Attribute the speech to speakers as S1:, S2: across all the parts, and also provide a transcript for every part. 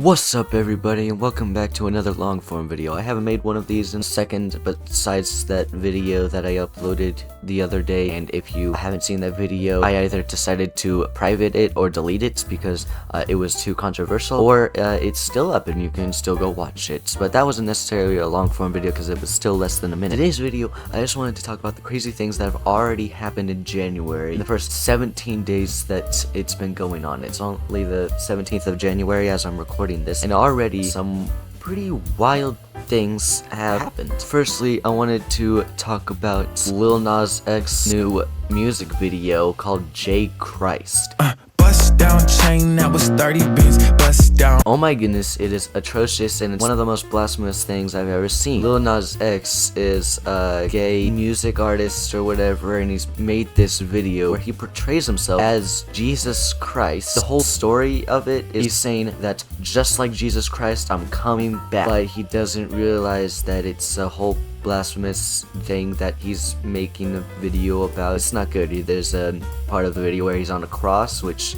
S1: What's up everybody and welcome back to another long form video. I haven't made one of these in a second besides that video that I uploaded the other day, and if you haven't seen that video, I either decided to private it or delete it because it was too controversial, or it's still up and you can still go watch it. But that wasn't necessarily a long form video because it was still less than a minute. Today's video, I just wanted to talk about the crazy things that have already happened in January, in the first 17 days that it's been going on. It's only the 17th of January as I'm recording this, and already some pretty wild things have happened. Firstly, I wanted to talk about Lil Nas X's new music video called J Christ.
S2: Bust down chain that was 30 bins, bust down.
S1: Oh my goodness, it is atrocious and it's one of the most blasphemous things I've ever seen. Lil Nas X is a gay music artist or whatever, and he's made this video where he portrays himself as Jesus Christ. The whole story of it is he's saying that just like Jesus Christ, I'm coming back, but he doesn't realize that it's a whole blasphemous thing that he's making a video about. It's not good. There's a part of the video where he's on a cross, which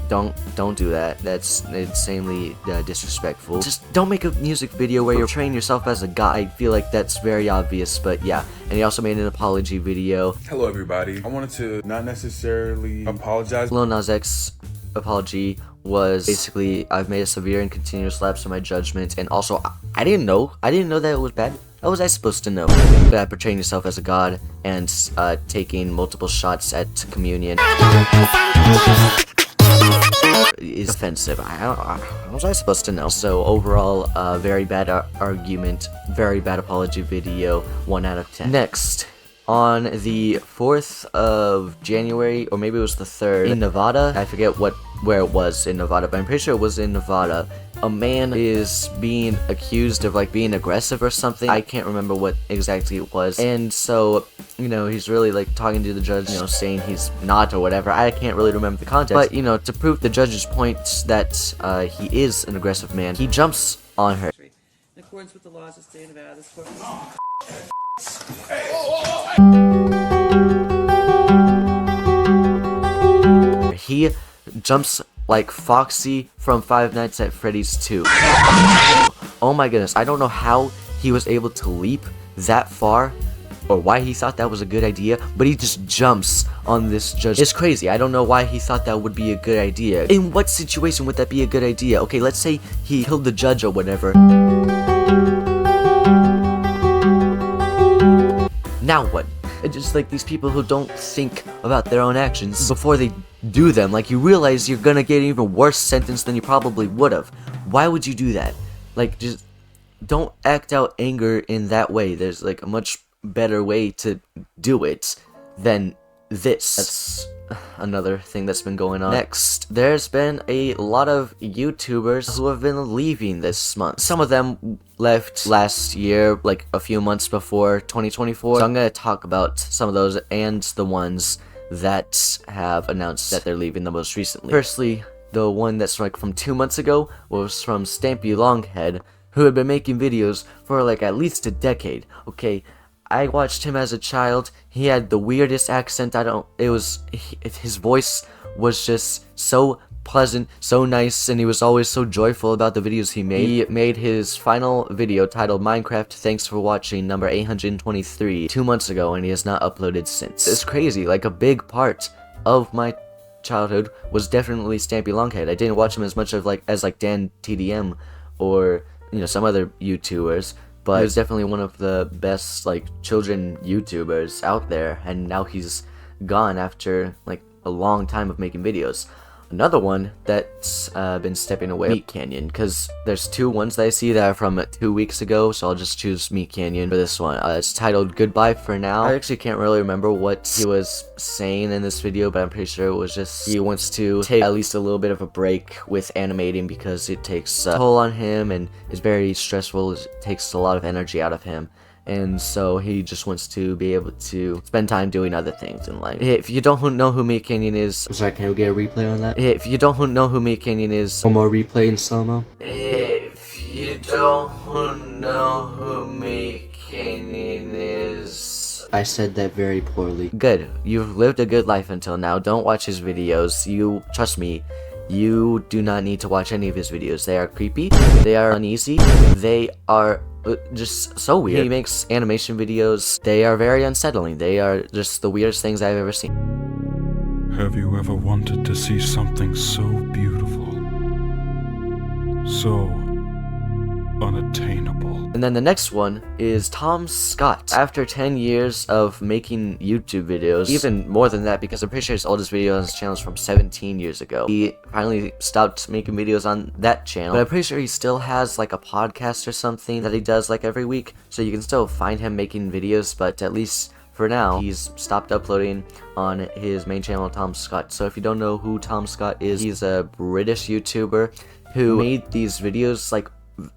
S1: don't do that. That's insanely disrespectful. Just don't make a music video where you're portraying yourself as a god. I feel like that's very obvious, but yeah. And he also made an apology video.
S3: Hello everybody. I wanted to not necessarily apologize.
S1: Lil Nas X apology was basically, I've made a severe and continuous lapse in my judgment, and also I didn't know that it was bad. How was I supposed to know that portraying yourself as a god and taking multiple shots at communion is offensive? How was I supposed to know? So overall, very bad argument, very bad apology video, 1 out of 10. Next, on the 4th of January, or maybe it was the 3rd, in Nevada, I forget where it was in Nevada, but I'm pretty sure it was in Nevada. A man is being accused of like being aggressive or something. I can't remember what exactly it was. And so, you know, he's really like talking to the judge, you know, saying he's not or whatever. I can't really remember the context. But, you know, to prove the judge's point that he is an aggressive man, he jumps on her.
S4: In accordance with the laws of the state of Nevada, this court
S1: He jumps like Foxy from Five Nights at Freddy's 2. Oh my goodness, I don't know how he was able to leap that far, or why he thought that was a good idea, but he just jumps on this judge. It's crazy. I don't know why he thought that would be a good idea. In what situation would that be a good idea? Okay, let's say he killed the judge or whatever. Now what? It's just like these people who don't think about their own actions before they do them. Like, you realize you're gonna get an even worse sentence than you probably would have. Why would you do that? Like, just don't act out anger in that way. There's like a much better way to do it than this. That's another thing that's been going on. Next, there's been a lot of YouTubers who have been leaving this month. Some of them left last year, like a few months before 2024. So I'm gonna talk about some of those and the ones that have announced that they're leaving the most recently. Firstly, the one that's like from 2 months ago was from Stampy Leaves, who had been making videos for like at least a decade. Okay, I watched him as a child. He had the weirdest accent. His voice was just so pleasant, so nice, and he was always so joyful about the videos he made. He made his final video titled Minecraft Thanks for Watching number 823 2 months ago, and he has not uploaded since. It's crazy. Like, a big part of my childhood was definitely Stampy Leaves. I didn't watch him as much as Dan TDM or, you know, some other YouTubers, but he was definitely one of the best like children YouTubers out there, and now he's gone after like a long time of making videos. Another one that's been stepping away, Meatcanyon, because there's two ones that I see that are from 2 weeks ago, so I'll just choose Meatcanyon for this one. It's titled Goodbye for Now. I actually can't really remember what he was saying in this video, but I'm pretty sure it was just he wants to take at least a little bit of a break with animating because it takes a toll on him and it's very stressful. It takes a lot of energy out of him. And so he just wants to be able to spend time doing other things in life. If you don't know who Meatcanyon is...
S5: Sorry, can we get a replay on that?
S1: If you don't know who Meatcanyon is...
S5: One more replay in slow-mo?
S1: If you don't know who Meatcanyon is...
S5: I said that very poorly.
S1: Good. You've lived a good life until now. Don't watch his videos. Trust me, you do not need to watch any of his videos. They are creepy, they are uneasy, they are just so weird. He makes animation videos, they are very unsettling. They are just the weirdest things I've ever seen.
S6: Have you ever wanted to see something so beautiful, so unattainable?
S1: And then the next one is Tom Scott. After 10 years of making YouTube videos, even more than that, because I'm pretty sure his oldest video on his channel is from 17 years ago. He finally stopped making videos on that channel, but I'm pretty sure he still has like a podcast or something that he does like every week, so you can still find him making videos, but at least for now, he's stopped uploading on his main channel, Tom Scott. So if you don't know who Tom Scott is, he's a British YouTuber who made these videos like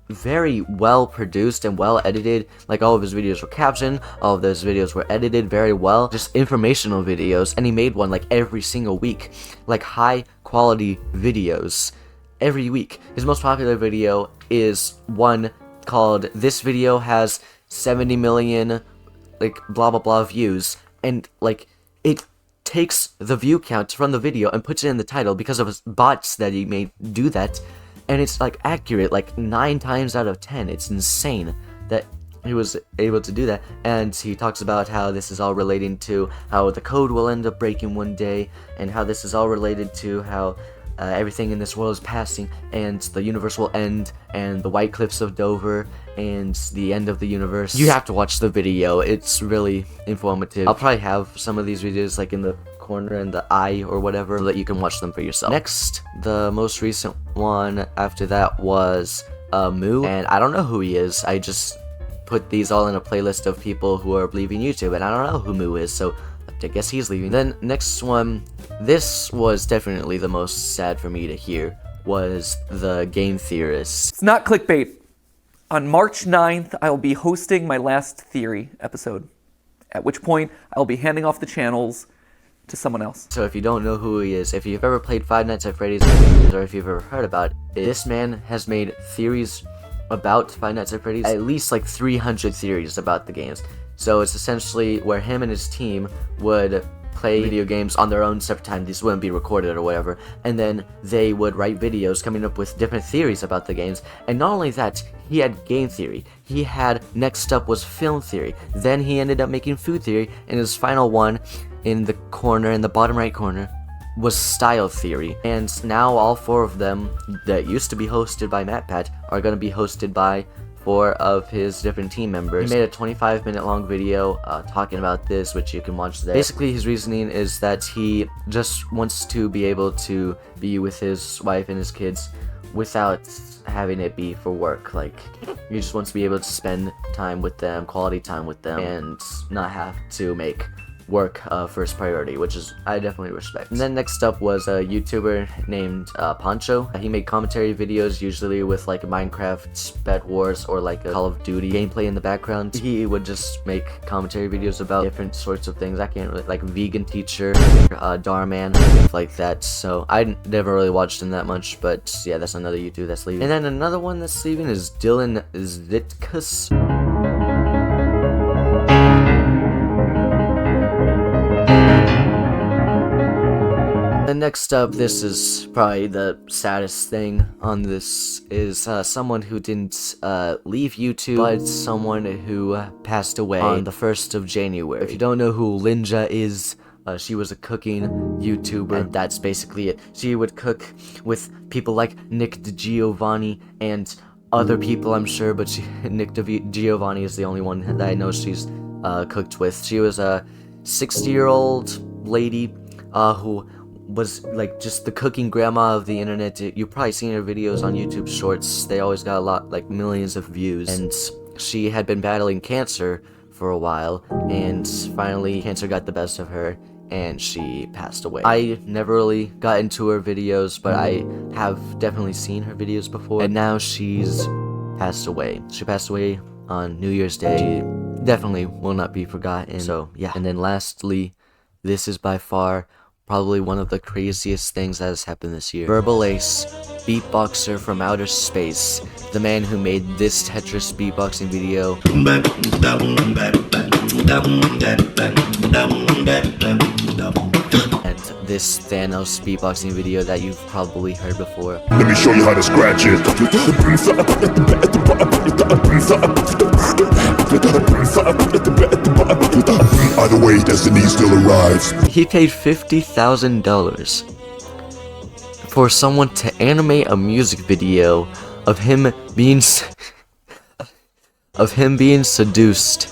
S1: very well produced and well edited. Like, all of his videos were captioned, all of those videos were edited very well, just informational videos, and he made one like every single week, like high quality videos every week. His most popular video is one called "This Video Has 70 million like blah blah blah views," and like it takes the view count from the video and puts it in the title because of his bots that he made do that. And it's like accurate like 9 times out of 10. It's insane that he was able to do that. And he talks about how this is all relating to how the code will end up breaking one day, and how this is all related to how everything in this world is passing, and the universe will end, and the White Cliffs of Dover, and the end of the universe. You have to watch the video. It's really informative. I'll probably have some of these videos like in the corner and the eye or whatever, so that you can watch them for yourself. Next, the most recent one after that was Moo, and I don't know who he is. I just put these all in a playlist of people who are leaving YouTube, and I don't know who Moo is, so I guess he's leaving. Then next one, this was definitely the most sad for me to hear, was the Game Theorist.
S7: It's not clickbait. On March 9th, I will be hosting my last Theory episode, at which point I will be handing off the channels to someone else.
S1: So if you don't know who he is, if you've ever played Five Nights at Freddy's, or if you've ever heard about it, this man has made theories about Five Nights at Freddy's, at least like 300 theories about the games. So it's essentially where him and his team would play video games on their own separate time. These wouldn't be recorded or whatever, and then they would write videos coming up with different theories about the games. And not only that, he had game theory, he had, next up was film theory, then he ended up making food theory, and his final one in the corner, in the bottom right corner, was style theory. And now all 4 of them that used to be hosted by MatPat are going to be hosted by 4 of his different team members. He made a 25-minute long video talking about this, which you can watch there. Basically, his reasoning is that he just wants to be able to be with his wife and his kids without having it be for work. Like, he just wants to be able to spend time with them, quality time with them, and not have to make work first priority, which is I definitely respect. And then next up was a YouTuber named Pancho. He made commentary videos, usually with like Minecraft, Bed Wars, or like a Call of Duty gameplay in the background. He would just make commentary videos about different sorts of things. I can't really, like vegan teacher, Darman, like that. So I never really watched him that much, but yeah, that's another YouTuber that's leaving. And then another one that's leaving is Dylan Zitkus. And next up, this is probably the saddest thing on this, is someone who didn't leave YouTube, but someone who passed away on the 1st of January. If you don't know who Lynja is, she was a cooking YouTuber, and that's basically it. She would cook with people like Nick DiGiovanni and other people, I'm sure, but Nick DiGiovanni is the only one that I know she's cooked with. She was a 60-year-old lady who was like just the cooking grandma of the internet. You've probably seen her videos on YouTube Shorts. They always got a lot, like millions of views. And she had been battling cancer for a while, and finally cancer got the best of her and she passed away. I never really got into her videos, but I have definitely seen her videos before, and now she's passed away. She passed away on New Year's Day. She definitely will not be forgotten. So yeah. And then lastly, this is by far probably one of the craziest things that has happened this year. Verbalase, beatboxer from outer space, the man who made this Tetris beatboxing video, and this Thanos beatboxing video that you've probably heard before.
S8: Let me show you how to scratch it. Either way, destiny still arrives.
S1: He paid $50,000 for someone to animate a music video of him being seduced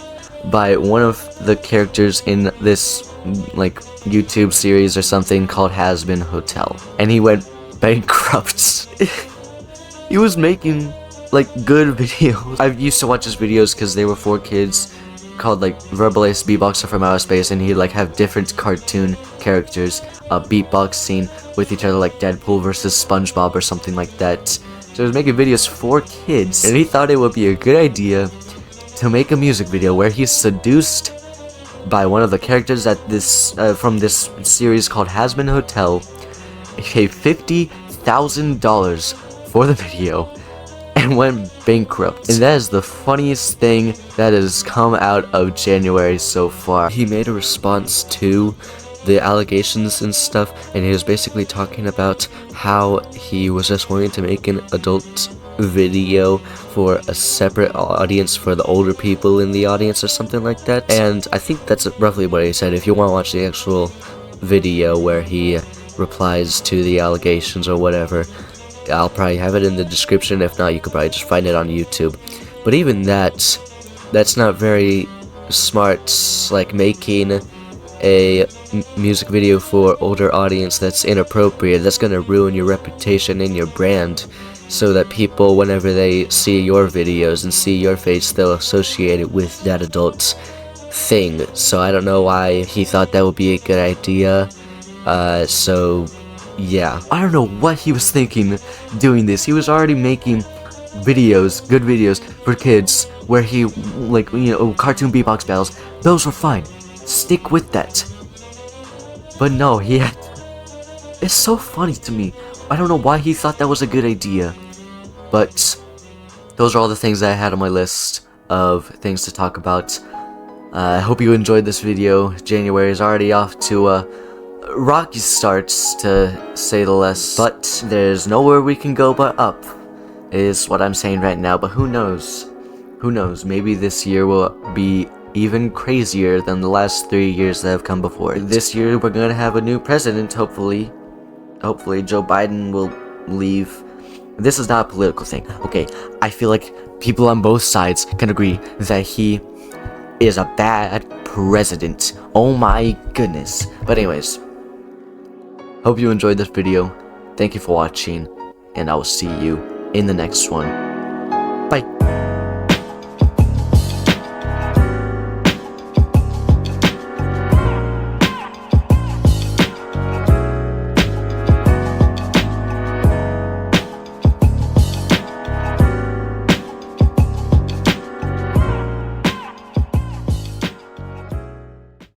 S1: by one of the characters in this like YouTube series or something called Has Been Hotel, and he went bankrupt. He was making like good videos. I used to watch his videos because they were for kids, called like Verbalase Beatboxer from Outer Space, and he'd like have different cartoon characters beatboxing with each other, like Deadpool versus SpongeBob or something like that. So he was making videos for kids, and he thought it would be a good idea to make a music video where he's seduced by one of the characters at this from this series called Has Been Hotel. He paid $50,000 for the video and went bankrupt. And that is the funniest thing that has come out of January so far. He made a response to the allegations and stuff, and he was basically talking about how he was just wanting to make an adult video for a separate audience for the older people in the audience or something like that. And I think that's roughly what he said. If you want to watch the actual video where he replies to the allegations or whatever, I'll probably have it in the description. If not, you could probably just find it on YouTube. But even that's not very smart, like making a music video for older audience that's inappropriate. That's gonna ruin your reputation and your brand, so that people, whenever they see your videos and see your face, they'll associate it with that adult thing. So I don't know why he thought that would be a good idea. So yeah, I don't know what he was thinking doing this. He was already making videos, good videos for kids, where he, like, you know, cartoon beatbox battles. Those were fine. Stick with that. But no, he had... It's so funny to me. I don't know why he thought that was a good idea. But those are all the things that I had on my list of things to talk about. I hope you enjoyed this video. January is already off to rocky starts, to say the less. But there's nowhere we can go but up, is what I'm saying right now. But who knows? Who knows? Maybe this year will be even crazier than the last 3 years that have come before. This year we're gonna have a new president, hopefully. Hopefully Joe Biden will leave. This is not a political thing, okay? I feel like people on both sides can agree that he is a bad president. Oh my goodness. But anyways, hope you enjoyed this video. Thank you for watching, and I will see you in the next one.